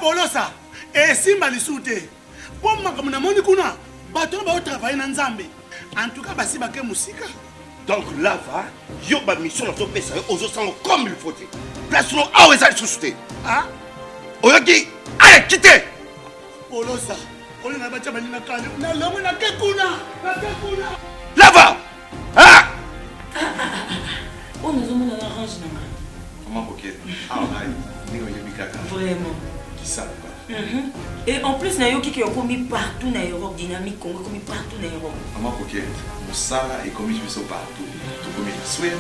Polosa, et Simba Lissoute. Pour moi, comme on a kuna, bateau va travailler dans Zambé. En tout cas, basi baké musika. Donc là, va, yo ba mission dans ton pays, aux autres comme il faut. Place nous à où est-ce souté. Ah? Oyoki, allez, quittez. Polosa, on est là-bas, on est là, Là-bas. Ah! On nous a mis dans la range. Comment ok? Ah, vraiment. Qui ça? Et en plus, il y a qui ont commis partout dans l'Europe, dynamique, Congo, commis partout dans l'Europe. Comment ok? Moussala est commis partout. Tout commis en Suède,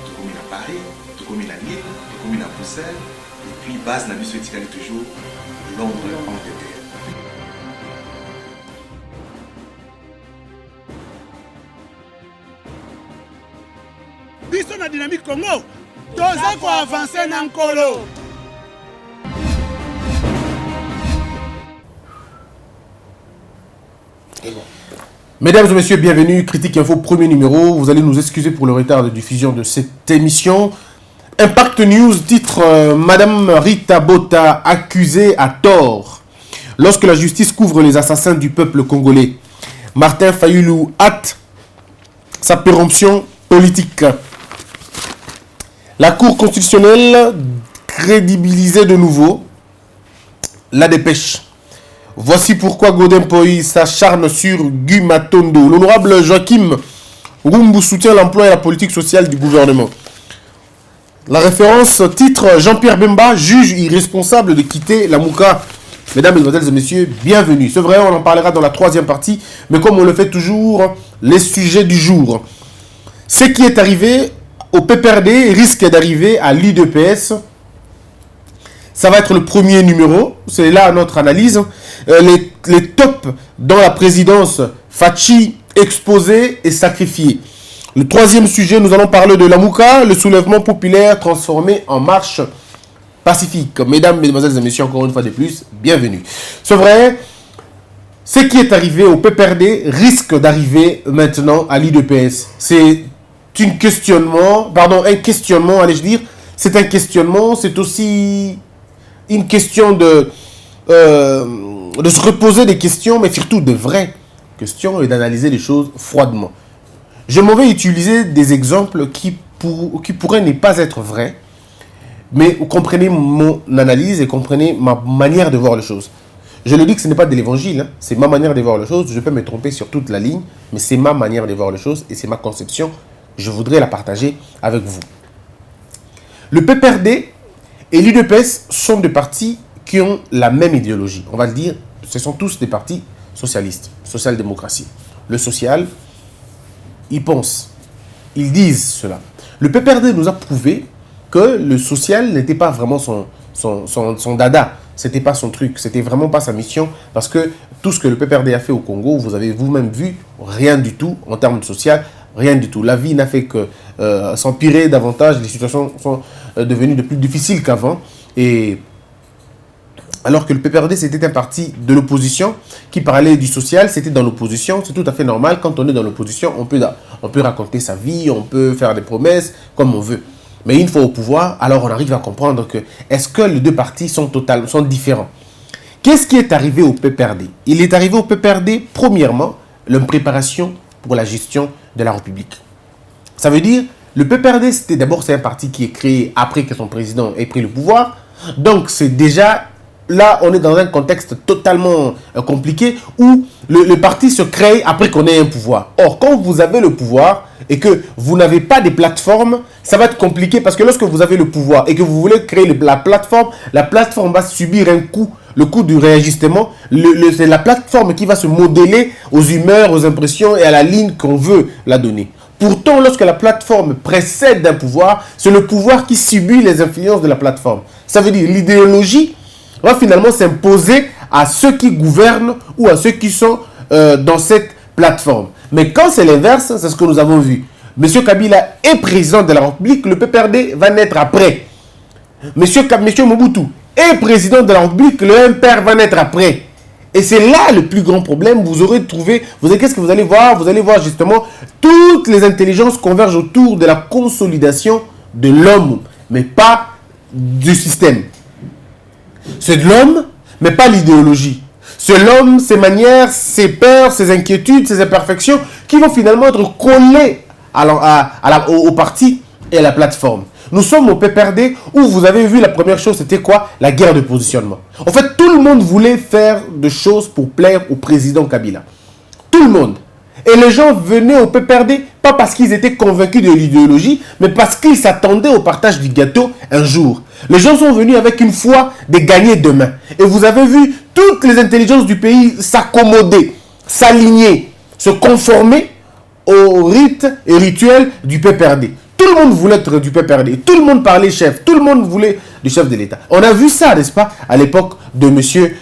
tout commis à Paris, tout commis à Lille, tout commis à Bruxelles. Et puis, base n'a vu toujours Londres, Angleterre. Biso na dynamique Congo, toza ko avancer na nkolo. Mesdames et messieurs, bienvenue. Critique Info, premier numéro. Vous allez nous excuser pour le retard de diffusion de cette émission. Impact News, titre Madame Rita Bota accusée à tort. Lorsque la justice couvre les assassins du peuple congolais, Martin Fayulu hâte sa péremption politique. La Cour constitutionnelle crédibilisait de nouveau la dépêche. Voici pourquoi Godin Poï s'acharne sur Guy Matondo. L'honorable Joachim Rumbu soutient l'emploi et la politique sociale du gouvernement. La référence titre Jean-Pierre Bemba, juge irresponsable de quitter la Mouka. Mesdames, Mesdemoiselles et Messieurs, bienvenue. C'est vrai, on en parlera dans la troisième partie, mais comme on le fait toujours, les sujets du jour. Ce qui est arrivé au PPRD risque d'arriver à l'UDPS. Ça va être le premier numéro, c'est là notre analyse. Les tops dans la présidence, Fachi exposé et sacrifié. Le troisième sujet, nous allons parler de la Mouka, le soulèvement populaire transformé en marche pacifique. Mesdames, Mesdemoiselles et Messieurs, encore une fois de plus, bienvenue. C'est vrai, ce qui est arrivé au PPRD risque d'arriver maintenant à l'UDPS. C'est un questionnement, allais-je dire. C'est un questionnement, c'est aussi une question de se reposer des questions, mais surtout de vraies questions et d'analyser les choses froidement. Je m'en vais utiliser des exemples qui pourraient ne pas être vrais, mais comprenez mon analyse et comprenez ma manière de voir les choses. Je le dis que ce n'est pas de l'évangile, hein, c'est ma manière de voir les choses. Je peux me tromper sur toute la ligne, mais c'est ma manière de voir les choses et c'est ma conception. Je voudrais la partager avec vous. Le PPRD et l'UDPS sont des partis qui ont la même idéologie. On va le dire, ce sont tous des partis socialistes, social-démocratie. Le social, ils pensent, ils disent cela. Le PPRD nous a prouvé que le social n'était pas vraiment son dada. C'était pas son truc, c'était vraiment pas sa mission. Parce que tout ce que le PPRD a fait au Congo, vous avez vous-même vu, rien du tout en termes de social, rien du tout. La vie n'a fait que s'empirer davantage, les situations sont devenues de plus difficiles qu'avant. Et alors que le PPRD, c'était un parti de l'opposition qui parlait du social, c'était dans l'opposition, c'est tout à fait normal. Quand on est dans l'opposition, on peut raconter sa vie, on peut faire des promesses comme on veut. Mais une fois au pouvoir, alors on arrive à comprendre que est-ce que les deux partis sont différents. Qu'est-ce qui est arrivé au PPRD? Il est arrivé au PPRD, premièrement, une préparation pour la gestion de la République. Ça veut dire, le PPRD, c'est un parti qui est créé après que son président ait pris le pouvoir. Donc, c'est déjà, là, on est dans un contexte totalement compliqué où le parti se crée après qu'on ait un pouvoir. Or, quand vous avez le pouvoir et que vous n'avez pas de plateforme, ça va être compliqué parce que lorsque vous avez le pouvoir et que vous voulez créer la plateforme va subir un coût. Le coût du réajustement, c'est la plateforme qui va se modeler aux humeurs, aux impressions et à la ligne qu'on veut la donner. Pourtant, lorsque la plateforme précède d'un pouvoir, c'est le pouvoir qui subit les influences de la plateforme. Ça veut dire l'idéologie va finalement s'imposer à ceux qui gouvernent ou à ceux qui sont dans cette plateforme. Mais quand c'est l'inverse, c'est ce que nous avons vu. Monsieur Kabila est président de la République, le PPRD va naître après. Monsieur Mobutu est président de la République, le MPR va naître après. Et c'est là le plus grand problème. Qu'est-ce que vous allez voir? Vous allez voir justement toutes les intelligences convergent autour de la consolidation de l'homme, mais pas du système. C'est de l'homme, mais pas l'idéologie. C'est l'homme, ses manières, ses peurs, ses inquiétudes, ses imperfections qui vont finalement être collées au parti et à la plateforme. Nous sommes au PPRD où vous avez vu la première chose, c'était quoi? La guerre de positionnement. En fait, tout le monde voulait faire des choses pour plaire au président Kabila. Tout le monde. Et les gens venaient au PPRD, pas parce qu'ils étaient convaincus de l'idéologie, mais parce qu'ils s'attendaient au partage du gâteau un jour. Les gens sont venus avec une foi de gagner demain. Et vous avez vu toutes les intelligences du pays s'accommoder, s'aligner, se conformer aux rites et rituels du PPRD. Tout le monde voulait être du PPRD, tout le monde parlait chef, tout le monde voulait du chef de l'État. On a vu ça, n'est-ce pas, à l'époque de monsieur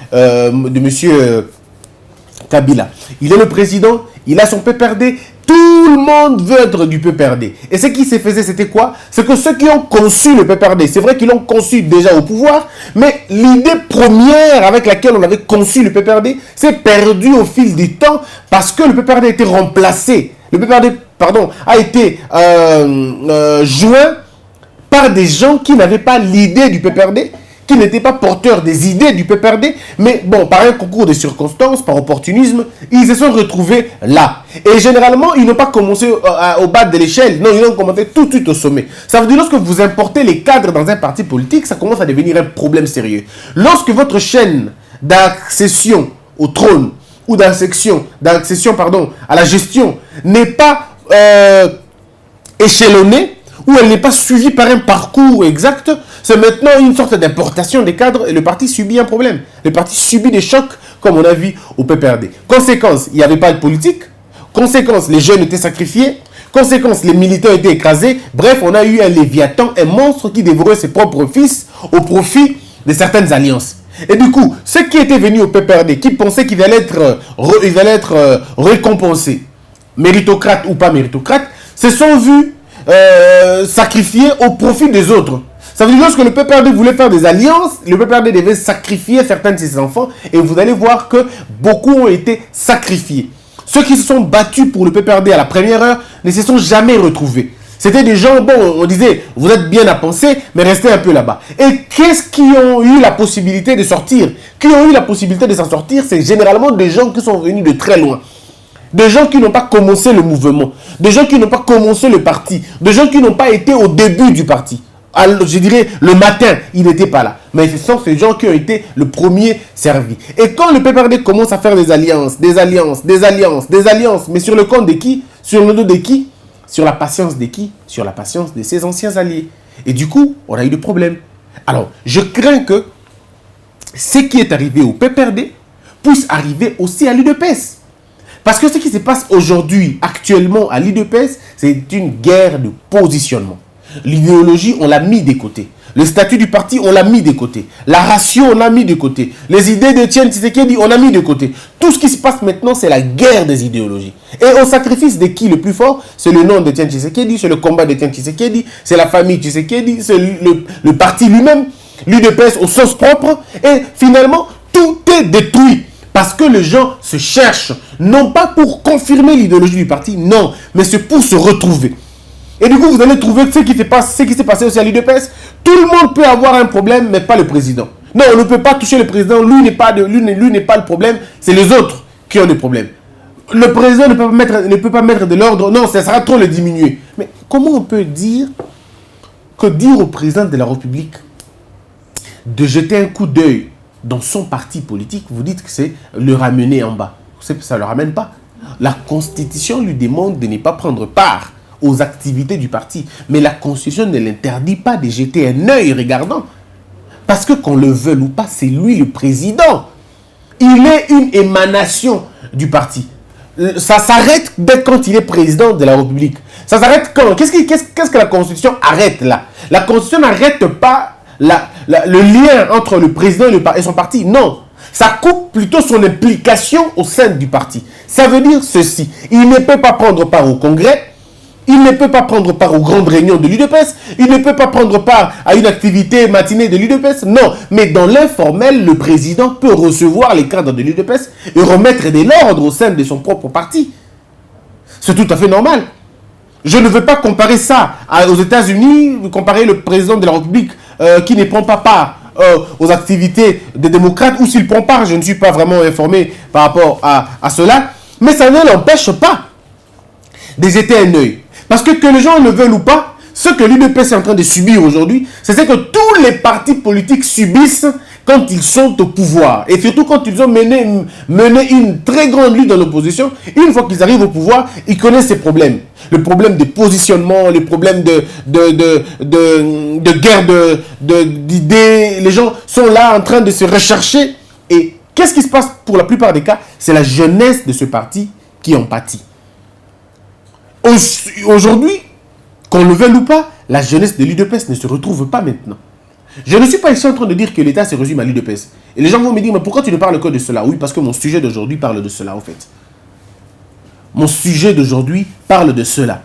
Kabila. Il est le président, il a son PPRD, tout le monde veut être du PPRD. Et ce qui s'est fait, c'était quoi? C'est que ceux qui ont conçu le PPRD, c'est vrai qu'ils l'ont conçu déjà au pouvoir, mais l'idée première avec laquelle on avait conçu le PPRD s'est perdue au fil du temps parce que le PPRD a été remplacé. Le PPRD, a été joint par des gens qui n'avaient pas l'idée du PPRD, qui n'étaient pas porteurs des idées du PPRD, mais bon, par un concours de circonstances, par opportunisme, ils se sont retrouvés là. Et généralement, ils n'ont pas commencé au bas de l'échelle, non, ils ont commencé tout de suite au sommet. Ça veut dire lorsque vous importez les cadres dans un parti politique, ça commence à devenir un problème sérieux. Lorsque votre chaîne d'accession au trône, ou d'accession à la gestion n'est pas échelonnée, ou elle n'est pas suivie par un parcours exact, c'est maintenant une sorte d'importation des cadres et le parti subit un problème. Le parti subit des chocs comme on a vu au PPRD. Conséquence, il n'y avait pas de politique. Conséquence, les jeunes étaient sacrifiés. Conséquence, les militants étaient écrasés. Bref, on a eu un léviathan, un monstre qui dévorait ses propres fils au profit de certaines alliances. Et du coup, ceux qui étaient venus au PPRD, qui pensaient qu'ils allaient être récompensés, méritocrates ou pas méritocrates, se sont vus sacrifiés au profit des autres. Ça veut dire que lorsque le PPRD voulait faire des alliances, le PPRD devait sacrifier certains de ses enfants et vous allez voir que beaucoup ont été sacrifiés. Ceux qui se sont battus pour le PPRD à la première heure ne se sont jamais retrouvés. C'était des gens, bon, on disait, vous êtes bien à penser, mais restez un peu là-bas. Et qu'est-ce qui ont eu la possibilité de sortir? Qui ont eu la possibilité de s'en sortir? C'est généralement des gens qui sont venus de très loin. Des gens qui n'ont pas commencé le mouvement. Des gens qui n'ont pas commencé le parti. Des gens qui n'ont pas été au début du parti. Alors, je dirais, le matin, ils n'étaient pas là. Mais ce sont ces gens qui ont été le premier servi. Et quand le PPRD commence à faire des alliances, mais sur le compte de qui? Sur le dos de qui? Sur la patience de qui? Sur la patience de ses anciens alliés. Et du coup, on a eu des problèmes. Alors, je crains que ce qui est arrivé au PPRD puisse arriver aussi à l'UDPS. Parce que ce qui se passe aujourd'hui, actuellement, à l'UDPS, c'est une guerre de positionnement. L'idéologie, on l'a mis de côté. Le statut du parti, on l'a mis de côté. La ratio, on l'a mis de côté. Les idées d'Etienne Tshisekedi, on l'a mis de côté. Tout ce qui se passe maintenant, c'est la guerre des idéologies. Et au sacrifice de qui le plus fort? C'est le nom d'Etienne Tshisekedi, c'est le combat d'Etienne Tshisekedi, c'est la famille Tshisekedi, c'est le parti lui-même, l'UDPS au sens propre. Et finalement, tout est détruit. Parce que les gens se cherchent, non pas pour confirmer l'idéologie du parti, non, mais c'est pour se retrouver. Et du coup, vous allez trouver ce qui s'est passé aussi à l'UDPS. Tout le monde peut avoir un problème, mais pas le président. Non, on ne peut pas toucher le président. Lui n'est pas le problème. C'est les autres qui ont des problèmes. Le président ne peut pas mettre de l'ordre. Non, ça sera trop le diminuer. Mais comment on peut dire au président de la République de jeter un coup d'œil dans son parti politique, vous dites que c'est le ramener en bas. Ça ne le ramène pas. La Constitution lui demande de ne pas prendre part aux activités du parti. Mais la Constitution ne l'interdit pas de jeter un œil regardant. Parce que qu'on le veuille ou pas, c'est lui le président. Il est une émanation du parti. Ça s'arrête dès quand il est président de la République. Ça s'arrête quand? Qu'est-ce que la Constitution arrête là? La Constitution n'arrête pas le lien entre le président et son parti. Non. Ça coupe plutôt son implication au sein du parti. Ça veut dire ceci. Il ne peut pas prendre part au congrès. Il ne peut pas prendre part aux grandes réunions de l'UDPS. Il ne peut pas prendre part à une activité matinée de l'UDPS. Non. Mais dans l'informel, le président peut recevoir les cadres de l'UDPS et remettre de l'ordre au sein de son propre parti. C'est tout à fait normal. Je ne veux pas comparer ça aux États-Unis, comparer le président de la République qui ne prend pas part aux activités des démocrates ou s'il prend part, je ne suis pas vraiment informé par rapport à cela. Mais ça ne l'empêche pas de jeter un œil. Parce que les gens le veulent ou pas, ce que l'UDPS est en train de subir aujourd'hui, c'est ce que tous les partis politiques subissent quand ils sont au pouvoir. Et surtout quand ils ont mené une très grande lutte dans l'opposition, une fois qu'ils arrivent au pouvoir, ils connaissent ces problèmes. Le problème de positionnement, le problème de guerre d'idées. Les gens sont là en train de se rechercher. Et qu'est-ce qui se passe pour la plupart des cas? C'est la jeunesse de ce parti qui en pâtit. Aujourd'hui, qu'on le veuille ou pas, la jeunesse de l'UDPS ne se retrouve pas maintenant. Je ne suis pas ici en train de dire que l'État se résume à l'UDPS. Et les gens vont me dire, mais pourquoi tu ne parles que de cela? Oui, parce que mon sujet d'aujourd'hui parle de cela, en fait. Mon sujet d'aujourd'hui parle de cela.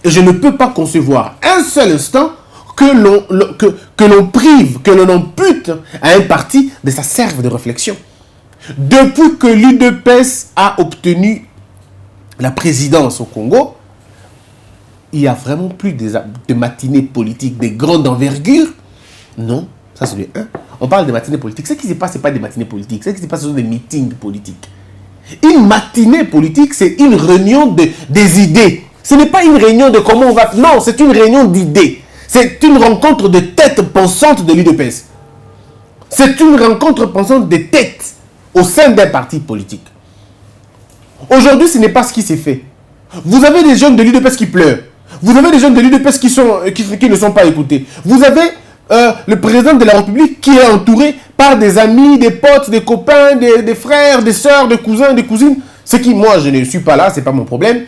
Et je ne peux pas concevoir un seul instant que l'on prive, que l'on ampute à un parti de sa serve de réflexion. Depuis que l'UDPS a obtenu la présidence au Congo, il n'y a vraiment plus de matinées politiques de grande envergure. Non, ça c'est le 1. On parle de matinées politiques. Ce qui se passe, ce n'est pas des matinées politiques. Ce qui se passe, ce sont des meetings politiques. Une matinée politique, c'est une réunion des idées. Ce n'est pas une réunion de comment on va... Non, c'est une réunion d'idées. C'est une rencontre de têtes pensantes de l'UDPS. C'est une rencontre pensante de têtes au sein d'un parti politique. Aujourd'hui, ce n'est pas ce qui s'est fait. Vous avez des jeunes de l'UDPS qui pleurent. Vous avez des jeunes de l'UDPS qui ne sont pas écoutés. Vous avez le président de la République qui est entouré par des amis, des potes, des copains, des frères, des sœurs, des cousins, des cousines. Ce qui, moi, je ne suis pas là, ce n'est pas mon problème.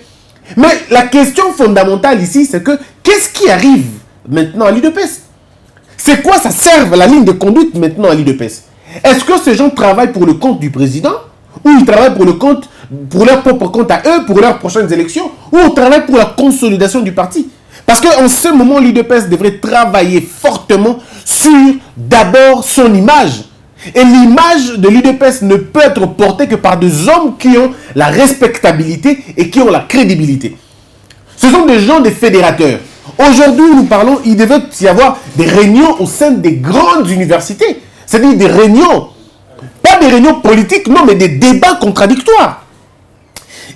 Mais la question fondamentale ici, c'est que qu'est-ce qui arrive maintenant à l'UDPS? C'est quoi ça sert la ligne de conduite maintenant à l'UDPS? Est-ce que ces gens travaillent pour le compte du président ou ils travaillent pour leur propre compte à eux, pour leurs prochaines élections, ou on travaille pour la consolidation du parti? Parce qu'en ce moment, l'UDPS devrait travailler fortement sur d'abord son image. Et l'image de l'UDPS ne peut être portée que par des hommes qui ont la respectabilité et qui ont la crédibilité. Ce sont des gens, des fédérateurs. Aujourd'hui, nous parlons, il devait y avoir des réunions au sein des grandes universités. C'est-à-dire des réunions, pas des réunions politiques, non, mais des débats contradictoires.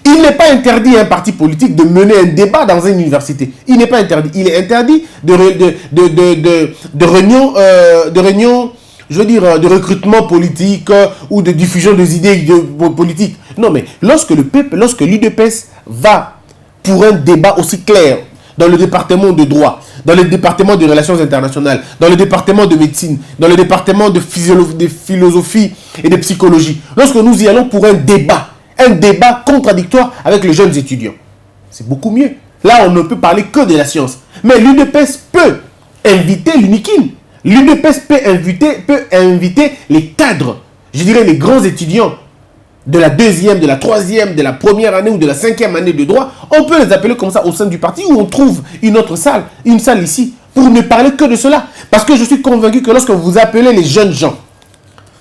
Il n'est pas interdit à un parti politique de mener un débat dans une université. Il n'est pas interdit. Il est interdit de réunions, je veux dire, de recrutement politique ou de diffusion des idées politiques. Non, mais lorsque l'UDPS va pour un débat aussi clair dans le département de droit, dans le département des relations internationales, dans le département de médecine, dans le département de philosophie et de psychologie, lorsque nous y allons pour un débat contradictoire avec les jeunes étudiants, c'est beaucoup mieux. Là, on ne peut parler que de la science. Mais l'UDPS peut inviter l'UNIKIN. L'UDPS peut inviter les cadres, je dirais les grands étudiants de la deuxième, de la troisième, de la première année ou de la cinquième année de droit. On peut les appeler comme ça au sein du parti où on trouve une autre salle, une salle ici, pour ne parler que de cela. Parce que je suis convaincu que lorsque vous appelez les jeunes gens,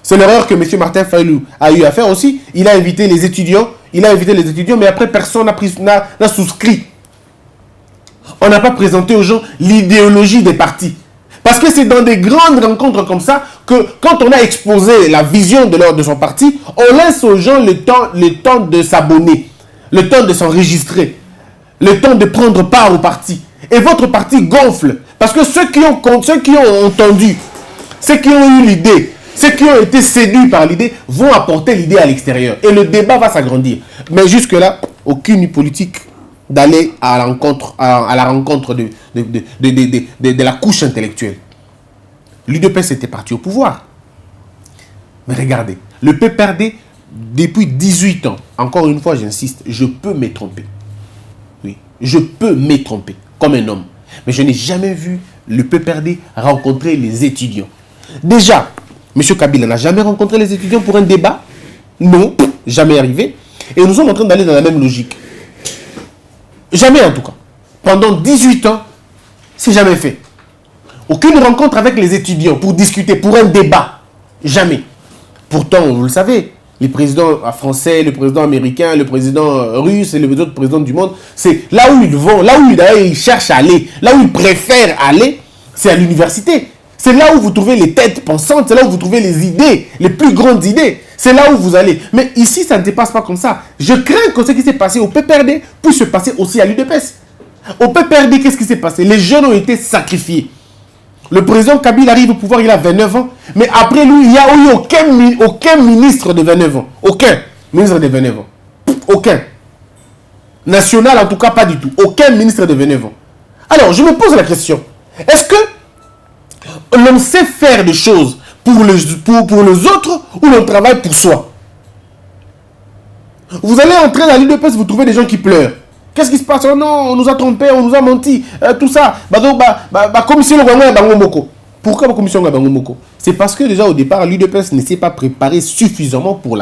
c'est l'erreur que M. Martin Fayulu a eu à faire aussi. Il a invité les étudiants, mais après personne n'a souscrit. On n'a pas présenté aux gens l'idéologie des partis. Parce que c'est dans des grandes rencontres comme ça que quand on a exposé la vision de son parti, on laisse aux gens le temps de s'abonner, le temps de s'enregistrer, le temps de prendre part au parti. Et votre parti gonfle. Parce que ceux qui ont entendu, ceux qui ont eu l'idée, ceux qui ont été séduits par l'idée vont apporter l'idée à l'extérieur. Et le débat va s'agrandir. Mais jusque-là, aucune politique d'aller à la rencontre de la couche intellectuelle. L'UDPS était parti au pouvoir. Mais regardez, le PPRD, depuis 18 ans, encore une fois j'insiste, je peux me tromper. Oui, je peux me tromper, comme un homme. Mais je n'ai jamais vu le PPRD rencontrer les étudiants. Déjà, M. Kabila n'a jamais rencontré les étudiants pour un débat. Non, jamais arrivé. Et nous sommes en train d'aller dans la même logique. Jamais en tout cas. Pendant 18 ans, c'est jamais fait. Aucune rencontre avec les étudiants pour discuter, pour un débat. Jamais. Pourtant, vous le savez, les présidents français, le président américain, le président russe et les autres présidents du monde, c'est là où ils vont, là où ils cherchent à aller, là où ils préfèrent aller, c'est à l'université. C'est là où vous trouvez les têtes pensantes, c'est là où vous trouvez les idées, les plus grandes idées. C'est là où vous allez. Mais ici, ça ne se passe pas comme ça. Je crains que ce qui s'est passé au PPRD puisse se passer aussi à l'UDPS. Au PPRD, qu'est-ce qui s'est passé? Les jeunes ont été sacrifiés. Le président Kabila arrive au pouvoir, il a 29 ans. Mais après lui, il n'y a eu aucun ministre de 29 ans. Aucun ministre de 29 ans. Aucun. National, en tout cas, pas du tout. Aucun ministre de 29 ans. Alors, je me pose la question. Est-ce que l'on sait faire des choses pour les autres ou l'on travaille pour soi? Vous allez entrer dans l'UDPS, vous trouvez des gens qui pleurent. Qu'est-ce qui se passe? Oh non, on nous a trompés, on nous a menti, tout ça. Commission Bangomoko. Pourquoi la commission Bangomoko? C'est parce que déjà au départ, l'UDPS ne s'est pas préparé suffisamment pour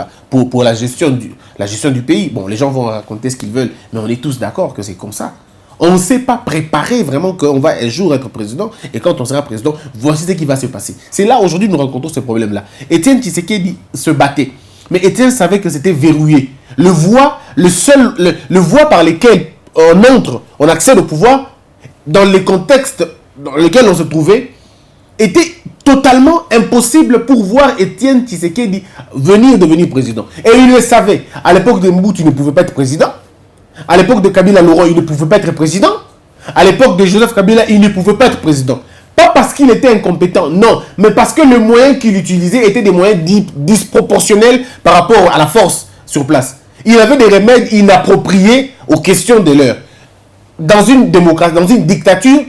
la gestion du pays. Bon, les gens vont raconter ce qu'ils veulent, mais on est tous d'accord que c'est comme ça. On ne s'est pas préparé vraiment qu'on va un jour être président, et quand on sera président, voici ce qui va se passer. C'est là aujourd'hui nous rencontrons ce problème-là. Étienne Tshisekedi se battait, mais Étienne savait que c'était verrouillé. Le voie par lequel on accède au pouvoir, dans les contextes dans lesquels on se trouvait, était totalement impossible pour voir Étienne Tshisekedi devenir président. Et il le savait. À l'époque de Mobutu, il ne pouvait pas être président. À l'époque de Kabila Laurent, il ne pouvait pas être président. À l'époque de Joseph Kabila, il ne pouvait pas être président. Pas parce qu'il était incompétent, non, mais parce que les moyens qu'il utilisait étaient des moyens disproportionnels par rapport à la force sur place. Il avait des remèdes inappropriés aux questions de l'heure. Dans une démocratie, dans une dictature,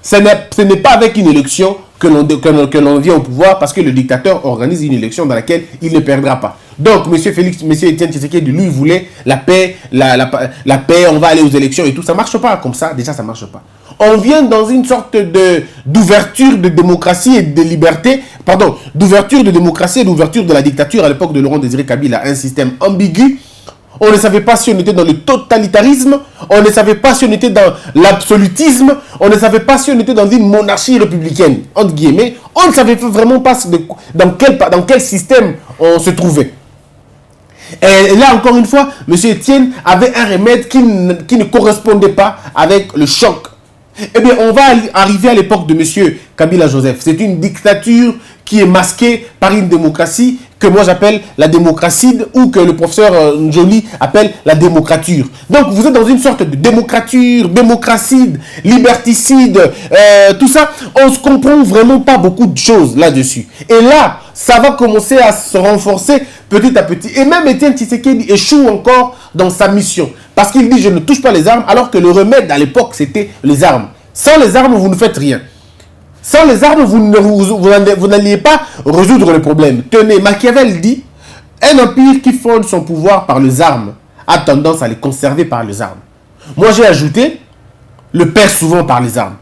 ce n'est pas avec une élection que l'on vient au pouvoir, parce que le dictateur organise une élection dans laquelle il ne perdra pas. Donc, M. Étienne Tshisekedi, lui, voulait la paix, la paix, on va aller aux élections et tout. Ça ne marche pas comme ça, déjà ça ne marche pas. On vient dans une sorte d'ouverture de démocratie et de liberté, d'ouverture de démocratie et d'ouverture de la dictature à l'époque de Laurent Désiré Kabila, un système ambigu. On ne savait pas si on était dans le totalitarisme, on ne savait pas si on était dans l'absolutisme, on ne savait pas si on était dans une monarchie républicaine, entre guillemets. On ne savait vraiment pas dans quel système on se trouvait. Et là, encore une fois, M. Étienne avait un remède qui ne correspondait pas avec le choc. Eh bien, on va arriver à l'époque de M. Kabila Joseph. C'est une dictature qui est masquée par une démocratie que moi j'appelle la démocracide, ou que le professeur Njoli appelle la démocrature. Donc vous êtes dans une sorte de démocrature, démocracide, liberticide, tout ça. On ne comprend vraiment pas beaucoup de choses là-dessus. Et là, ça va commencer à se renforcer petit à petit. Et même Étienne Tshisekedi échoue encore dans sa mission. Parce qu'il dit, je ne touche pas les armes, alors que le remède à l'époque, c'était les armes. Sans les armes, vous ne faites rien. Sans les armes, vous n'alliez pas résoudre le problème. Tenez, Machiavel dit, un empire qui fonde son pouvoir par les armes a tendance à les conserver par les armes. Moi, j'ai ajouté, le perd souvent par les armes.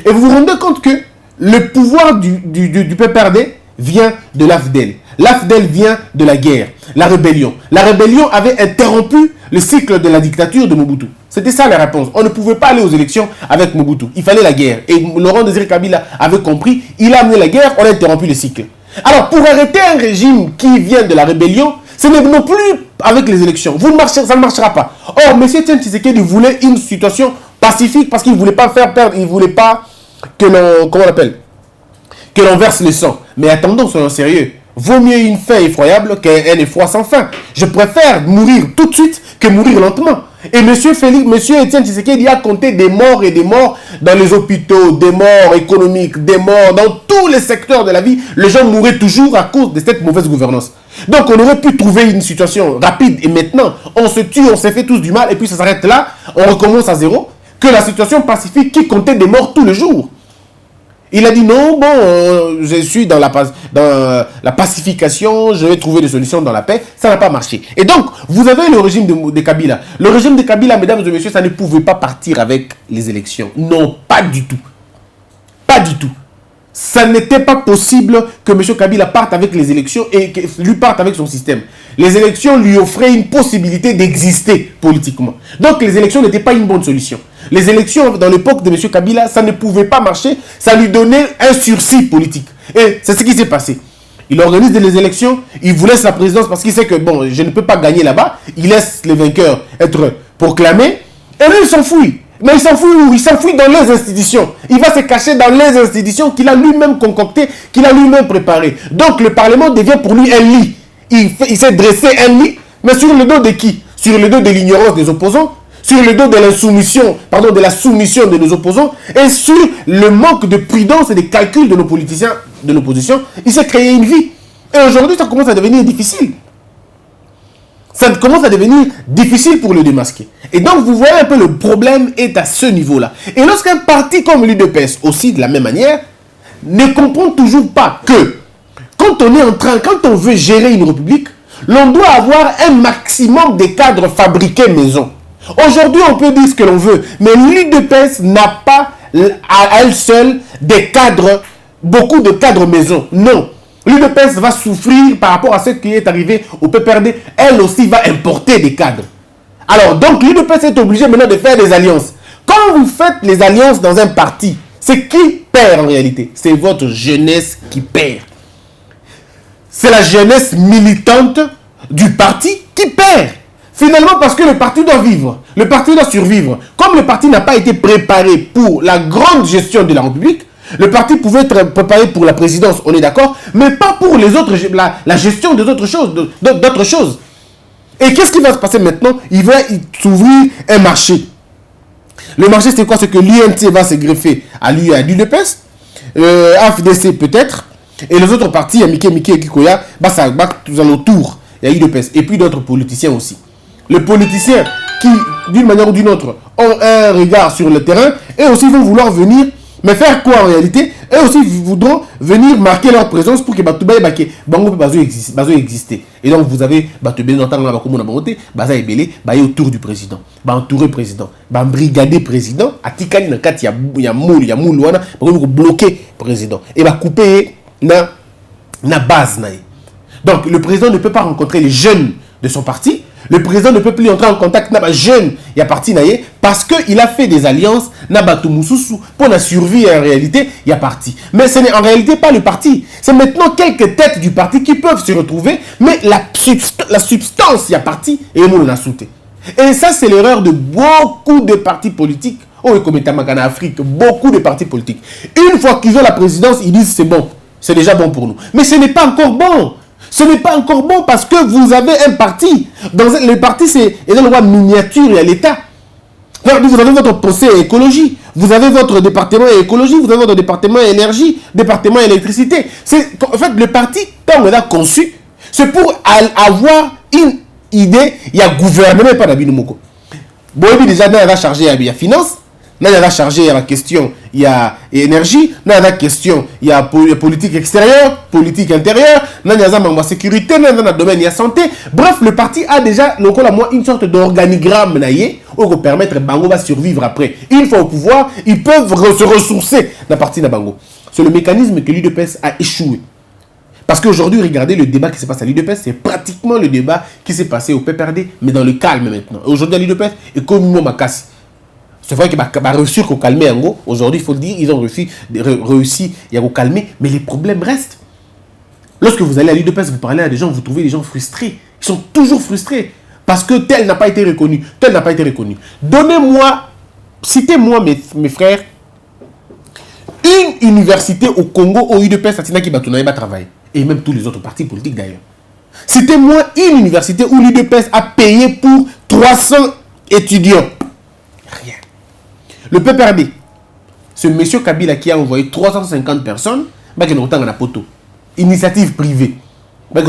Et vous vous rendez compte que le pouvoir du PPRD vient de l'AFDEL. L'AFDEL vient de la guerre, la rébellion. La rébellion avait interrompu le cycle de la dictature de Mobutu. C'était ça la réponse. On ne pouvait pas aller aux élections avec Mobutu. Il fallait la guerre. Et Laurent Désiré Kabila avait compris. Il a amené la guerre, on a interrompu le cycle. Alors, pour arrêter un régime qui vient de la rébellion, ce n'est non plus avec les élections. Ça ne marchera pas. Or, M. Étienne Tshisekedi voulait une situation pacifique parce qu'il ne voulait pas faire perdre, il ne voulait pas que l'on verse le sang. Mais attendons, soyons sérieux. Vaut mieux une faim effroyable qu'un effroi sans fin. Je préfère mourir tout de suite que mourir lentement. Et M. Étienne Tshisekedi a compté des morts et des morts dans les hôpitaux, des morts économiques, des morts dans tous les secteurs de la vie. Les gens mouraient toujours à cause de cette mauvaise gouvernance. Donc on aurait pu trouver une situation rapide et maintenant on se tue, on s'est fait tous du mal et puis ça s'arrête là, on recommence à zéro, que la situation pacifique qui comptait des morts tous les jours. Il a dit non, je suis dans la pacification, je vais trouver des solutions dans la paix. Ça n'a pas marché. Et donc, vous avez le régime de Kabila. Le régime de Kabila, mesdames et messieurs, ça ne pouvait pas partir avec les élections. Non, pas du tout. Pas du tout. Ça n'était pas possible que M. Kabila parte avec les élections et que lui parte avec son système. Les élections lui offraient une possibilité d'exister politiquement. Donc les élections n'étaient pas une bonne solution. Les élections dans l'époque de M. Kabila, ça ne pouvait pas marcher. Ça lui donnait un sursis politique. Et c'est ce qui s'est passé. Il organise les élections, il vous laisse la présidence parce qu'il sait que je ne peux pas gagner là-bas. Il laisse les vainqueurs être proclamés. Et là, il s'enfuit. Mais il s'enfuit où? Il s'enfuit dans les institutions. Il va se cacher dans les institutions qu'il a lui-même concoctées, qu'il a lui-même préparées. Donc le Parlement devient pour lui un lit. Il s'est dressé un lit, mais sur le dos de qui? Sur le dos de l'ignorance des opposants, sur le dos de l'insoumission, pardon, de la soumission de nos opposants, et sur le manque de prudence et de calcul de nos politiciens de l'opposition. Il s'est créé une vie. Et aujourd'hui, ça commence à devenir difficile. Ça commence à devenir difficile pour le démasquer. Et donc, vous voyez un peu, le problème est à ce niveau-là. Et lorsqu'un parti comme l'UDPS, aussi de la même manière, ne comprend toujours pas que, quand on veut gérer une république, l'on doit avoir un maximum de cadres fabriqués maison. Aujourd'hui, on peut dire ce que l'on veut, mais l'UDPS n'a pas à elle seule des cadres, beaucoup de cadres maison. Non. L'UDPS va souffrir par rapport à ce qui est arrivé au PPRD. Elle aussi va importer des cadres. Alors, donc, l'UDPS est obligé maintenant de faire des alliances. Quand vous faites les alliances dans un parti, c'est qui perd en réalité? C'est votre jeunesse qui perd. C'est la jeunesse militante du parti qui perd. Finalement, parce que le parti doit vivre. Le parti doit survivre. Comme le parti n'a pas été préparé pour la grande gestion de la République, le parti pouvait être préparé pour la présidence, on est d'accord, mais pas pour les autres, la gestion des autres choses, d'autres choses. Et qu'est-ce qui va se passer maintenant? Il va s'ouvrir un marché. Le marché, c'est quoi? C'est que l'INT va se greffer à l'UDPS, AFDC peut-être, et les autres partis, Mike et Kikoya, ça va tout autour. Il y a l'UDPS, et puis d'autres politiciens aussi. Les politiciens qui, d'une manière ou d'une autre, ont un regard sur le terrain, et aussi vont vouloir venir. Mais faire quoi en réalité? Eux aussi voudront venir marquer leur présence pour que Batoubaye Bango peut exister. Et donc vous avez Batoubaye Nantang la Bakomo na Bangote, Baza Ebele, Baye autour du président, entouré président, brigadé président, Atikani na kati ya moul wana, bloquer président et couper na base naï. Donc le président ne peut pas rencontrer les jeunes de son parti. Le président ne peut plus entrer en contact avec les jeunes et parti naïe parce qu'il a fait des alliances pour la survie en réalité il y a parti. Mais ce n'est en réalité pas le parti. C'est maintenant quelques têtes du parti qui peuvent se retrouver, mais la substance il y a parti et on a sauté. Et ça c'est l'erreur de beaucoup de partis politiques. Oh, comme en Afrique, beaucoup de partis politiques. Une fois qu'ils ont la présidence, ils disent c'est bon, c'est déjà bon pour nous. Mais ce n'est pas encore bon. Ce n'est pas encore bon parce que vous avez un parti. Le parti, c'est le roi miniature et à l'État. Vous avez votre procès écologie. Vous avez votre département écologie. Vous avez votre département énergie, département électricité. En fait, le parti, quand on l'a conçu, c'est pour avoir une idée. Il y a gouvernement, pas d'habit moko. Bon, déjà, il y a chargé il y a finance. Là, il y a chargé, il y a la question, il y a énergie. Là, il y a la question, il y a politique extérieure, politique intérieure. Là, il y a la sécurité. Là, dans le domaine, il y a santé. Bref, le parti a déjà une sorte d'organigramme pour permettre Bango va survivre après. Une fois au pouvoir, ils peuvent se ressourcer dans la partie de Bango. C'est le mécanisme que l'UDPS a échoué. Parce qu'aujourd'hui, regardez le débat qui se passe à l'UDPS, c'est pratiquement le débat qui s'est passé au PPRD, mais dans le calme maintenant. Aujourd'hui, à l'UDPS, et comme Mouma Makassi. C'est vrai qu'ils ont réussi à calmer en gros. Aujourd'hui, il faut le dire, ils ont réussi à calmer, mais les problèmes restent. Lorsque vous allez à l'UDPS, vous parlez à des gens, vous trouvez des gens frustrés. Ils sont toujours frustrés parce que tel n'a pas été reconnu, tel n'a pas été reconnu. Donnez-moi, citez-moi mes frères, une université au Congo où l'UDPS a travaillé, et même tous les autres partis politiques d'ailleurs. Citez-moi une université où l'UDPS a payé pour 300 étudiants. Rien. Le PPRD, ce monsieur Kabila qui a envoyé 350 personnes, initiative privée, mais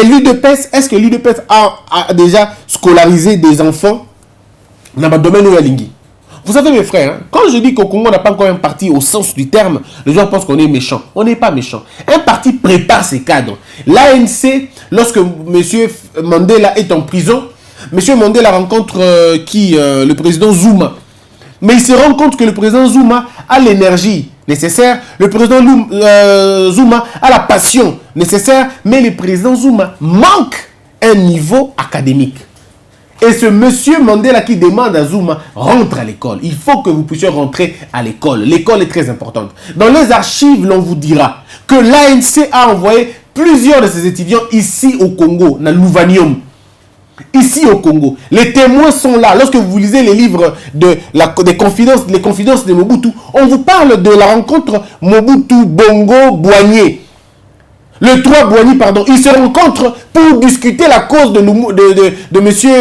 l'UDPS, est-ce que l'UDPS a déjà scolarisé des enfants dans le domaine où il y a? Vous savez mes frères, hein, quand je dis qu'au Congo on n'a pas encore un parti au sens du terme, les gens pensent qu'on est méchant. On n'est pas méchant. Un parti prépare ses cadres. L'ANC, lorsque M. Mandela est en prison, M. Mandela rencontre le président Zuma. Mais il se rend compte que le président Zuma a l'énergie nécessaire, le président Zuma a la passion nécessaire, mais le président Zuma manque un niveau académique. Et ce monsieur Mandela qui demande à Zuma, rentre à l'école. Il faut que vous puissiez rentrer à l'école. L'école est très importante. Dans les archives, l'on vous dira que l'ANC a envoyé plusieurs de ses étudiants ici au Congo, dans l'Ouvanium. ici au Congo. Les témoins sont là. Lorsque vous lisez les livres les confidences de Mobutu, on vous parle de la rencontre Mobutu-Bongo-Boigné. Le 3 Boigny, pardon, ils se rencontrent pour discuter la cause de monsieur,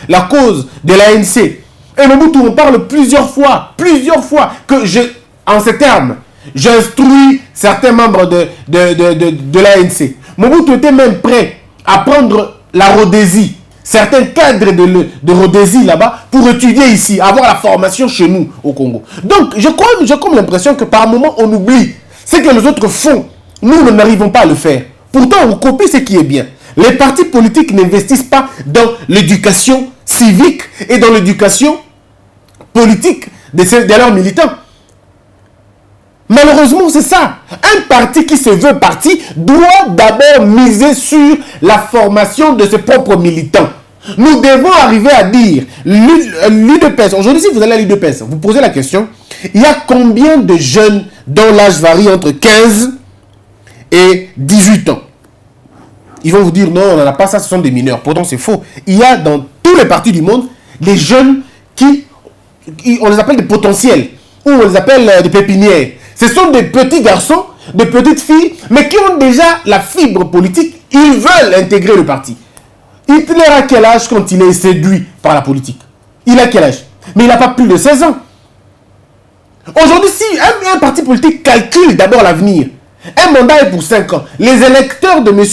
la cause de l'ANC. Et Mobutu, on parle plusieurs fois, que en ces termes, j'instruis certains membres de l'ANC. Mobutu était même prêt à prendre la Rhodésie, certains cadres de Rhodésie là-bas, pour étudier ici, avoir la formation chez nous au Congo. Donc, j'ai comme l'impression que par moment, on oublie ce que les autres font. Nous n'arrivons pas à le faire. Pourtant, on copie ce qui est bien. Les partis politiques n'investissent pas dans l'éducation civique et dans l'éducation politique de leurs militants. Malheureusement, c'est ça. Un parti qui se veut parti doit d'abord miser sur la formation de ses propres militants. Nous devons arriver à dire, l'UDPS, aujourd'hui si vous allez à l'UDPS, vous posez la question, il y a combien de jeunes dont l'âge varie entre 15 et 18 ans? Ils vont vous dire non, on n'en a pas ça, ce sont des mineurs. Pourtant c'est faux. Il y a dans tous les partis du monde des jeunes on les appelle des potentiels, ou on les appelle des pépinières. Ce sont des petits garçons, des petites filles, mais qui ont déjà la fibre politique. Ils veulent intégrer le parti. Hitler a quel âge quand il est séduit par la politique? Il a quel âge? Mais il n'a pas plus de 16 ans. Aujourd'hui, si un parti politique calcule d'abord l'avenir, un mandat est pour 5 ans. Les électeurs de M.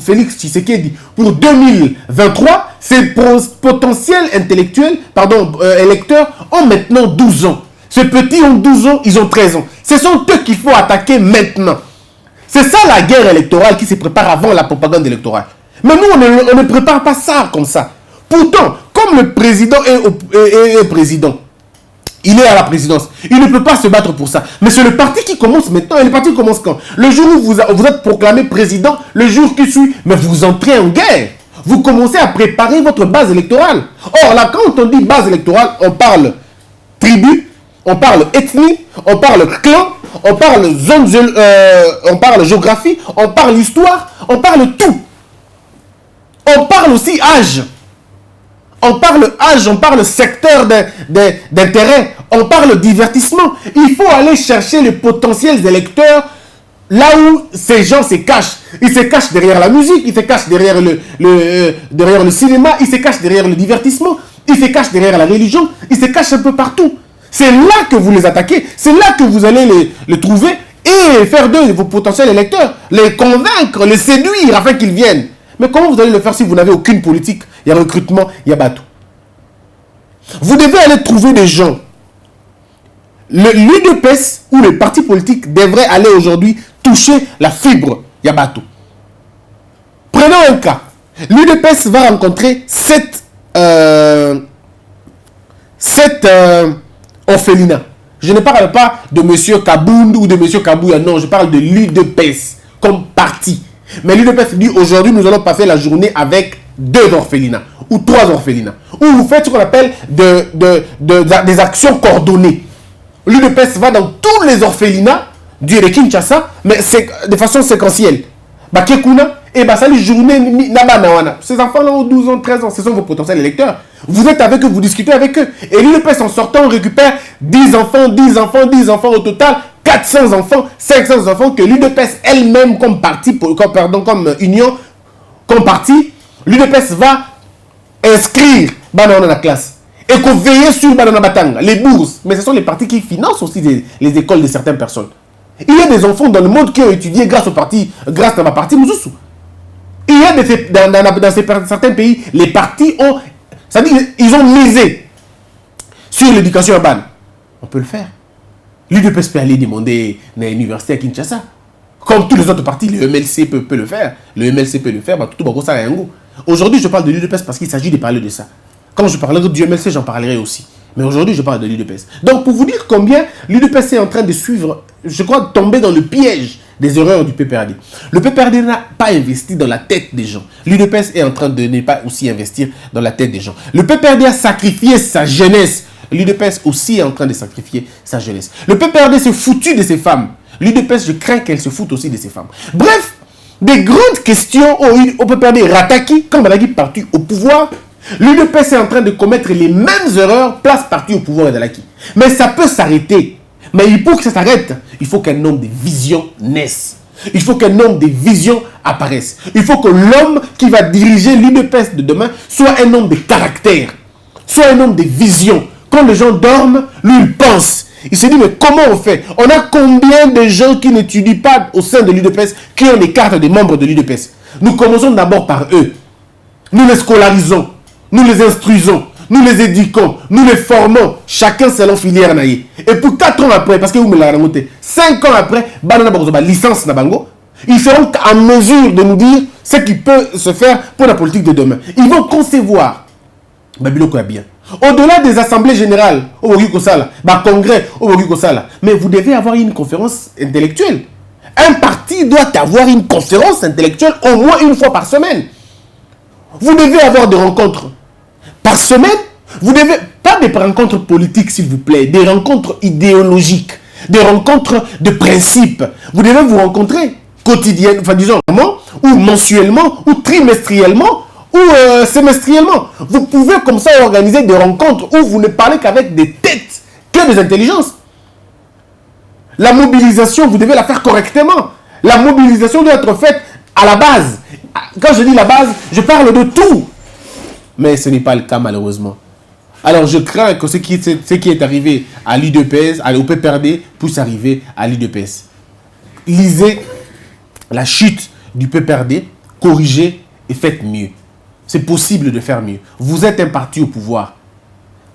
Félix Tshisekedi pour 2023, ces potentiels électeurs ont maintenant 12 ans. Ces petits ont 12 ans, ils ont 13 ans. Ce sont eux qu'il faut attaquer maintenant. C'est ça la guerre électorale qui se prépare avant la propagande électorale. Mais nous, on ne prépare pas ça comme ça. Pourtant, comme le président est président, il est à la présidence, il ne peut pas se battre pour ça. Mais c'est le parti qui commence maintenant. Et le parti commence quand? Le jour où vous êtes proclamé président, le jour qui suit, mais vous entrez en guerre. Vous commencez à préparer votre base électorale. Or là, quand on dit base électorale, on parle tribu, on parle ethnie, on parle clan, on parle zone, on parle géographie, on parle histoire, on parle tout. On parle aussi âge. On parle secteur d'intérêt. On parle divertissement. Il faut aller chercher les potentiels électeurs là où ces gens se cachent. Ils se cachent derrière la musique, ils se cachent derrière derrière le cinéma, ils se cachent derrière le divertissement, ils se cachent derrière la religion, ils se cachent un peu partout. C'est là que vous les attaquez, c'est là que vous allez les trouver et faire d'eux vos potentiels électeurs, les convaincre, les séduire afin qu'ils viennent. Mais comment vous allez le faire si vous n'avez aucune politique? Il y a recrutement, il y a bateau. Vous devez aller trouver des gens. L'UDPS ou les partis politiques devraient aller aujourd'hui toucher la fibre, il y a bateau. Prenons un cas. L'UDPS va rencontrer 7 orphelinats. Je ne parle pas de M. Kabound ou de M. Kabouya, non, je parle de l'UDPS comme parti. Mais l'UDPS dit aujourd'hui, nous allons passer la journée avec 2 orphelinats ou 3 orphelinats. Où vous faites ce qu'on appelle des actions coordonnées. L'UDPS va dans tous les orphelinats du Kinshasa, mais c'est de façon séquentielle. Bakekuna, et ça les journées Nabanawana. Ces enfants-là ont 12 ans, 13 ans, ce sont vos potentiels électeurs. Vous êtes avec eux, vous discutez avec eux. Et l'UDPS en sortant, on récupère 10 enfants au total. 400 enfants, 500 enfants que l'UDPS elle-même comme parti, comme union, comme parti, l'UDPS va inscrire dans la classe. Et qu'on veille sur Batanga, les bourses. Mais ce sont les partis qui financent aussi les écoles de certaines personnes. Il y a des enfants dans le monde qui ont étudié grâce au parti, grâce à ma parti Moussousou. Il y a dans certains pays, les partis ont, c'est-à-dire ils ont misé sur l'éducation urbaine. On peut le faire. L'UDPS peut aller demander à l'université à Kinshasa. Comme tous les autres partis, le MLC peut le faire. Le MLC peut le faire, tout le monde. Aujourd'hui, je parle de l'UDPS parce qu'il s'agit de parler de ça. Quand je parlerai du MLC, j'en parlerai aussi. Mais aujourd'hui, je parle de l'UDPS. Donc, pour vous dire combien l'UDPS est en train de suivre, je crois, tomber dans le piège des erreurs du PPRD. Le PPRD n'a pas investi dans la tête des gens. L'UDPS est en train de ne pas aussi investir dans la tête des gens. Le PPRD a sacrifié sa jeunesse. L'UDPS aussi est en train de sacrifier sa jeunesse. Le PPRD s'est foutu de ses femmes. L'UDPS, je crains qu'elle se foute aussi de ses femmes. Bref, Des grandes questions, on peut perdre Rataki, quand Badaki parti au pouvoir, l'UDPS est en train de commettre les mêmes erreurs, place parti au pouvoir d'Alaki. Mais ça peut s'arrêter. Mais pour que ça s'arrête, il faut qu'un homme de vision naisse. Il faut qu'un homme de vision apparaisse. Il faut que l'homme qui va diriger l'UDPS de demain soit un homme de caractère, soit un homme de vision. Quand les gens dorment, lui, il pense. Il se dit, mais comment on fait? On a combien de gens qui n'étudient pas au sein de l'UDPS, qui ont les cartes des membres de l'UDPS? Nous commençons d'abord par eux. Nous les scolarisons, nous les instruisons, nous les éduquons, nous les formons, chacun selon filière naïe. Et pour 4 ans après, parce que vous me l'avez remonté, 5 ans après, licence Nabango, ils seront en mesure de nous dire ce qui peut se faire pour la politique de demain. Ils vont concevoir. Babiloko est bien. Au-delà des assemblées générales, au congrès, mais vous devez avoir une conférence intellectuelle. Un parti doit avoir une conférence intellectuelle au moins une fois par semaine. Vous devez avoir des rencontres par semaine. Vous devez, pas des rencontres politiques s'il vous plaît, des rencontres idéologiques, des rencontres de principe. Vous devez vous rencontrer quotidiennement, enfin disons, ou mensuellement, ou trimestriellement, ou semestriellement. Vous pouvez comme ça organiser des rencontres où vous ne parlez qu'avec des têtes, que des intelligences. La mobilisation, vous devez la faire correctement. La mobilisation doit être faite à la base. Quand je dis la base, je parle de tout. Mais ce n'est pas le cas malheureusement. Alors je crains que ce qui est arrivé à l'UDPS, au PPRD, puisse arriver à l'UDPS. Lisez la chute du PPRD, corrigez et faites mieux. C'est possible de faire mieux. Vous êtes un parti au pouvoir.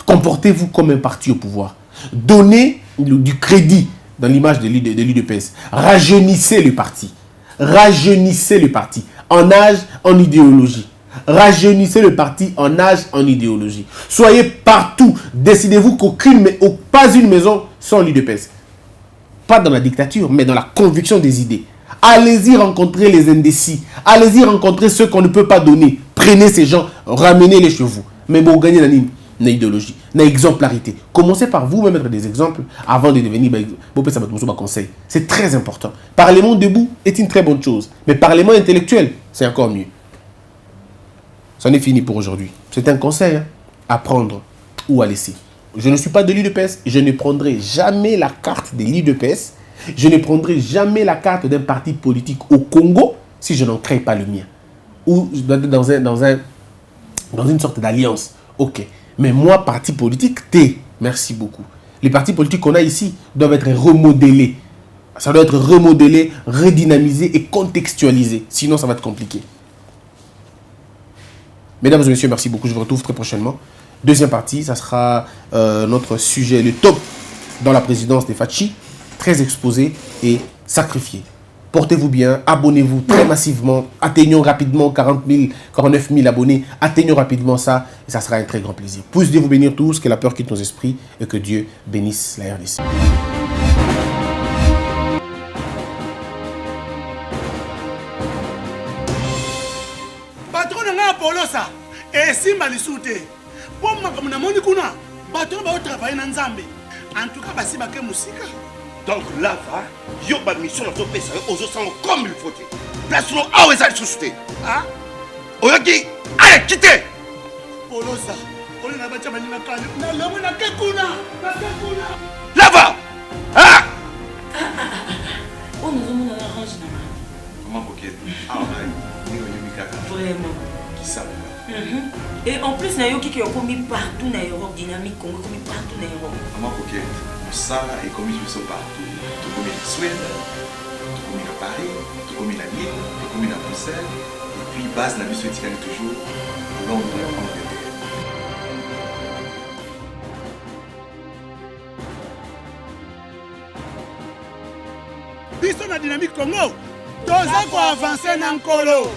Comportez-vous comme un parti au pouvoir. Donnez du crédit dans l'image de l'UDPS. Rajeunissez le parti. Rajeunissez le parti. En âge, en idéologie. Rajeunissez le parti en âge, en idéologie. Soyez partout. Décidez-vous pas une maison sans l'UDPS. Pas dans la dictature, mais dans la conviction des idées. Allez-y rencontrer les indécis. Allez-y rencontrer ceux qu'on ne peut pas donner. Prenez ces gens, ramenez-les chez vous. Mais vous gagnez une idéologie, une exemplarité. Commencez par vous-même mettre des exemples avant de devenir conseil. C'est très important. Parlement debout est une très bonne chose. Mais parlement intellectuel, c'est encore mieux. C'en est fini pour aujourd'hui. C'est un conseil à prendre ou à laisser. Je ne suis pas de l'UDPS. Je ne prendrai jamais la carte de l'UDPS. Je ne prendrai jamais la carte d'un parti politique au Congo si je n'en crée pas le mien. Ou dans une sorte d'alliance. Ok. Mais moi, parti politique, merci beaucoup. Les partis politiques qu'on a ici doivent être remodelés. Ça doit être remodelé, redynamisé et contextualisé. Sinon, ça va être compliqué. Mesdames et messieurs, merci beaucoup. Je vous retrouve très prochainement. Deuxième partie, ça sera notre sujet, le top dans la présidence des Fachi. Très exposé et sacrifié. Portez-vous bien, abonnez-vous très massivement. Atteignons rapidement 49 000 abonnés. Atteignons rapidement ça et ça sera un très grand plaisir. Puisse Dieu vous bénir tous, que la peur quitte nos esprits et que Dieu bénisse la RDC. Patron nga Polosa, simba lisute. Pour makambo na moni kuna, patron ba travailler na Nzambe. En tout cas, basi ba ke musika. Donc là, yo ba mission na to pesa yo ozo sango comme il faut. Place no awe za susute. Ah? Oyoki, allez quittez. Polosa, on na ba chama ni na kanya. Na lomo na ke kuna. Là-bas. Ah! Oh, nous avons un orange là. Comment coquette? Ah, vraiment. Qui ça? Et en plus, na yo qui est commis partout na Europe, dynamique Congo commis partout na Europe. Comment coquette? Ça est commis partout. Tout comme en Suède, tout comme à Paris, tout comme à Lille, tout comme à Bruxelles. Et puis, base, la mission est toujours Londres, Angleterre. Biso na dynamique Congo, toza ko avancer na nkolo.